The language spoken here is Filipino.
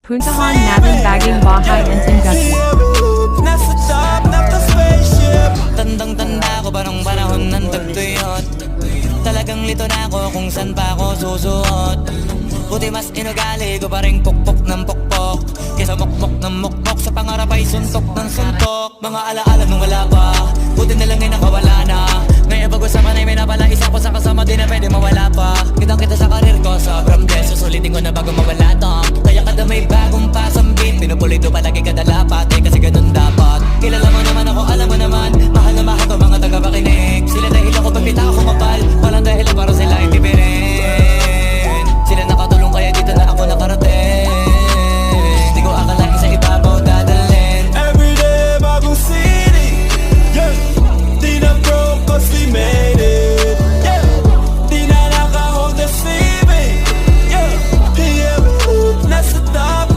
Puntahan natin baging bahay and industry. Nasa top ng spaceship. Tandang-tanda ko parang panahon ng tagtuyot. Talagang lito na ako kung saan pa ako susuot. Buti mas inugali ko pa rin pukpok ng pukpok kesa mukmok ng mukmok, sa pangarap ay suntok ng suntok. Mga alaala nung wala pa, buti na lang ay nakawala na. Ngayon pag-usapan ay may napala, isa ko sa kasama di na pwede mawala pa. Kitang kita sa karir ko, sobrang bless, susulitin ko na bago mawala to. Kaya kada may